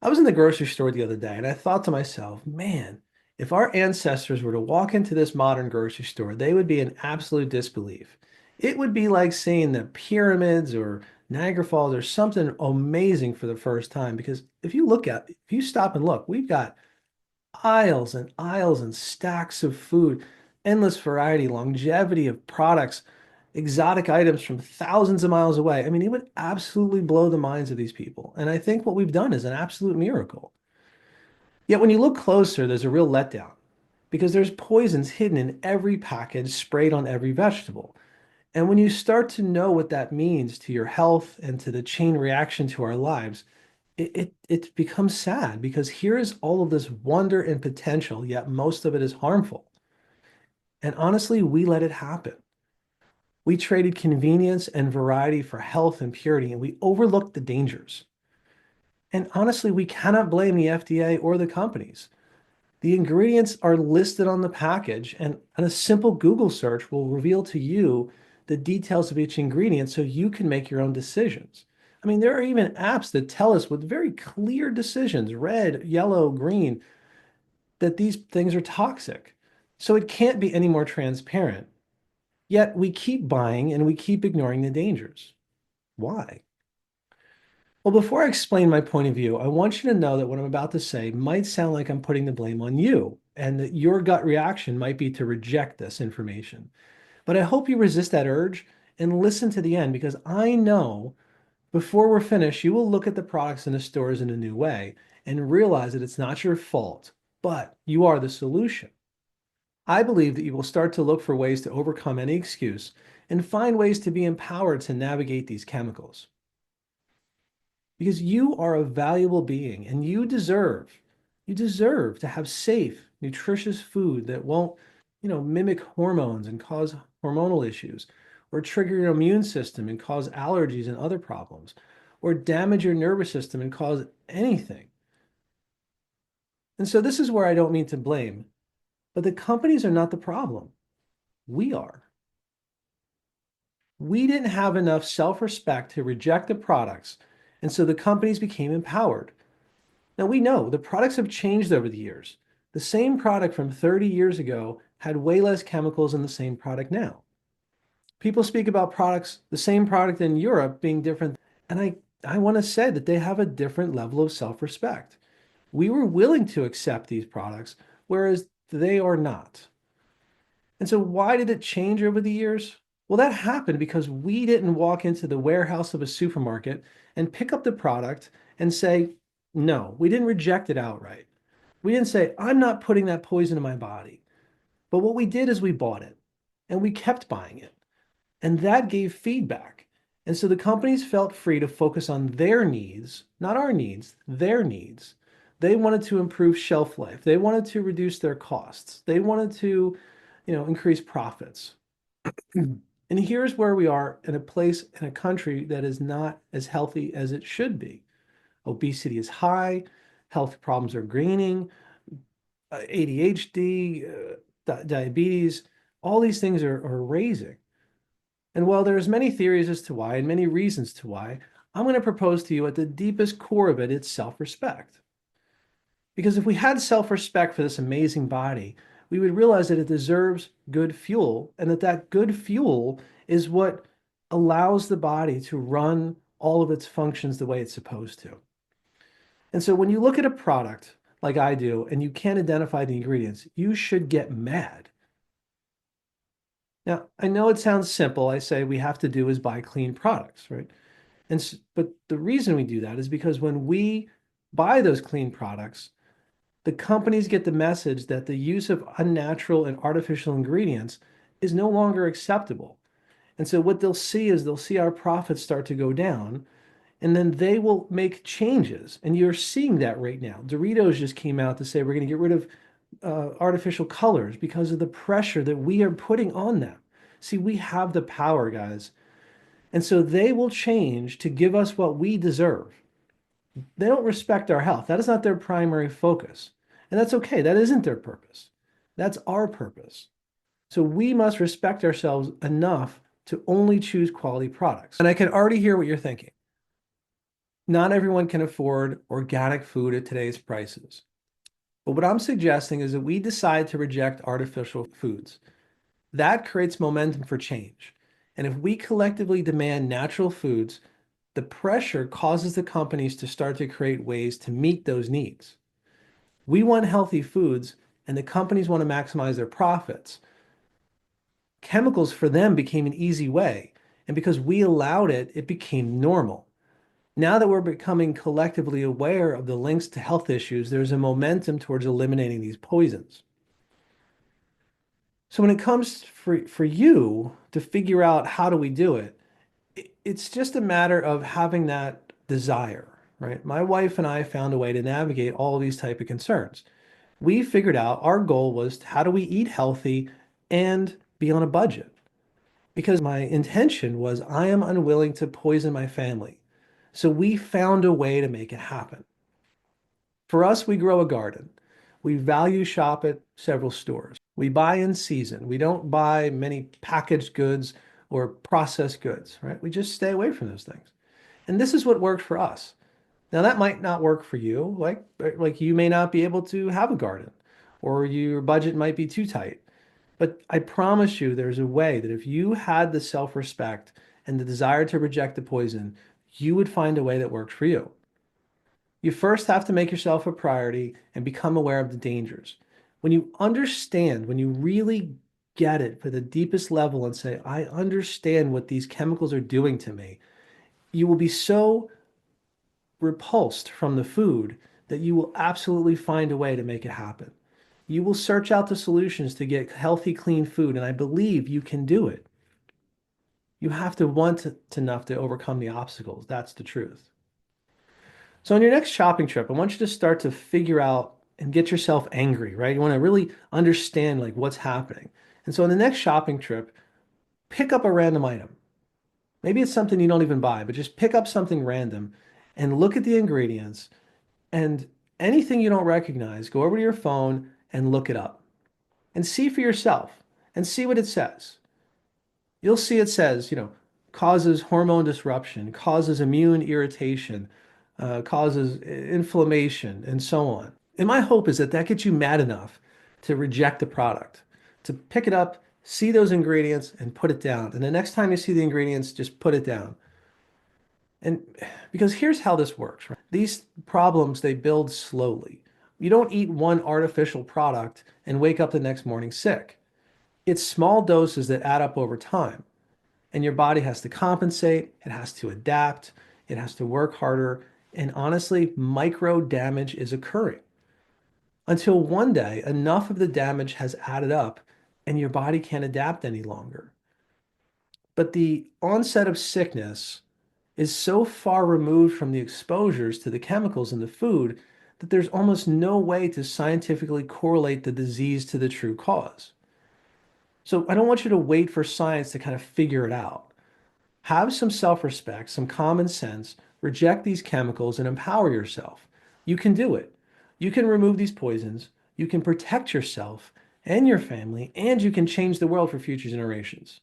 I was in the grocery store the other day and I thought to myself, man, if our ancestors were to walk into this modern grocery store, they would be in absolute disbelief. It would be like seeing the pyramids or Niagara Falls or something amazing for the first time. Because if you stop and look, we've got aisles and stacks of food, endless variety, longevity of products, exotic items from thousands of miles away. I mean, it would absolutely blow the minds of these people. And I think what we've done is an absolute miracle. Yet when you look closer, there's a real letdown because there's poisons hidden in every package, sprayed on every vegetable. And when you start to know what that means to your health and to the chain reaction to our lives, it becomes sad because here is all of this wonder and potential, yet most of it is harmful. And honestly, we let it happen. We traded convenience and variety for health and purity, and we overlooked the dangers. And honestly, we cannot blame the FDA or the companies. The ingredients are listed on the package, and a simple Google search will reveal to you the details of each ingredient so you can make your own decisions. I mean, there are even apps that tell us with very clear decisions, red, yellow, green, that these things are toxic. So it can't be any more transparent. Yet we keep buying and we keep ignoring the dangers. Why? Well, before I explain my point of view, I want you to know that what I'm about to say might sound like I'm putting the blame on you, and that your gut reaction might be to reject this information. But I hope you resist that urge and listen to the end because I know before we're finished, you will look at the products in the stores in a new way and realize that it's not your fault, but you are the solution. I believe that you will start to look for ways to overcome any excuse and find ways to be empowered to navigate these chemicals. Because you are a valuable being and you deserve to have safe, nutritious food that won't, mimic hormones and cause hormonal issues, or trigger your immune system and cause allergies and other problems, or damage your nervous system and cause anything. And so this is where I don't mean to blame, but the companies are not the problem. We are. We didn't have enough self-respect to reject the products, and so the companies became empowered. Now we know the products have changed over the years. The same product from 30 years ago had way less chemicals than the same product now. People speak about products, the same product in Europe being different, and I want to say that they have a different level of self-respect. We were willing to accept these products, whereas they are not. And so why did it change over the years? Well, that happened because we didn't walk into the warehouse of a supermarket and pick up the product and say, no, we didn't reject it outright. We didn't say, I'm not putting that poison in my body. But what we did is we bought it and we kept buying it. And that gave feedback. And so the companies felt free to focus on their needs, not our needs, their needs. They wanted to improve shelf life. They wanted to reduce their costs. They wanted to, increase profits. And here's where we are in a place in a country that is not as healthy as it should be. Obesity is high, health problems are gaining, ADHD, diabetes, all these things are raising. And while there's many theories as to why and many reasons to why, I'm going to propose to you at the deepest core of it, it's self-respect. Because if we had self-respect for this amazing body, we would realize that it deserves good fuel and that good fuel is what allows the body to run all of its functions the way it's supposed to. And so when you look at a product like I do and you can't identify the ingredients, you should get mad. Now, I know it sounds simple. I say we have to do is buy clean products, right? But the reason we do that is because when we buy those clean products, the companies get the message that the use of unnatural and artificial ingredients is no longer acceptable. And so what they'll see is they'll see our profits start to go down, and then they will make changes. And you're seeing that right now. Doritos just came out to say we're going to get rid of artificial colors because of the pressure that we are putting on them. See, we have the power, guys. And so they will change to give us what we deserve. They don't respect our health. That is not their primary focus. And that's okay. That isn't their purpose. That's our purpose. So we must respect ourselves enough to only choose quality products. And I can already hear what you're thinking. Not everyone can afford organic food at today's prices. But what I'm suggesting is that we decide to reject artificial foods. That creates momentum for change. And if we collectively demand natural foods, the pressure causes the companies to start to create ways to meet those needs. We want healthy foods, and the companies want to maximize their profits. Chemicals for them became an easy way. And because we allowed it, it became normal. Now that we're becoming collectively aware of the links to health issues, there's a momentum towards eliminating these poisons. So when it comes for you to figure out how do we do it, it's just a matter of having that desire, right? My wife and I found a way to navigate all these type of concerns. We figured out our goal was how do we eat healthy and be on a budget? Because my intention was I am unwilling to poison my family. So we found a way to make it happen. For us, we grow a garden. We value shop at several stores. We buy in season. We don't buy many packaged goods or processed goods, right? We just stay away from those things. And this is what works for us. Now that might not work for you. Like you may not be able to have a garden or your budget might be too tight. But I promise you there's a way that if you had the self-respect and the desire to reject the poison, you would find a way that works for you. You first have to make yourself a priority and become aware of the dangers. When you understand, when you really get it for the deepest level and say, I understand what these chemicals are doing to me, you will be so repulsed from the food that you will absolutely find a way to make it happen. You will search out the solutions to get healthy, clean food, and I believe you can do it. You have to want it enough to overcome the obstacles. That's the truth. So on your next shopping trip, I want you to start to figure out and get yourself angry, right? You want to really understand like what's happening. And so on the next shopping trip, pick up a random item. Maybe it's something you don't even buy, but just pick up something random and look at the ingredients and anything you don't recognize, go over to your phone and look it up and see for yourself and see what it says. You'll see it says, causes hormone disruption, causes immune irritation, causes inflammation, and so on. And my hope is that that gets you mad enough to reject the product, to pick it up, see those ingredients, and put it down. And the next time you see the ingredients, just put it down. And because here's how this works, right? These problems, they build slowly. You don't eat one artificial product and wake up the next morning sick. It's small doses that add up over time. And your body has to compensate, it has to adapt, it has to work harder. And honestly, micro damage is occurring until one day enough of the damage has added up and your body can't adapt any longer. But the onset of sickness is so far removed from the exposures to the chemicals in the food that there's almost no way to scientifically correlate the disease to the true cause. So I don't want you to wait for science to kind of figure it out. Have some self-respect, some common sense, reject these chemicals and empower yourself. You can do it. You can remove these poisons, you can protect yourself and your family, and you can change the world for future generations.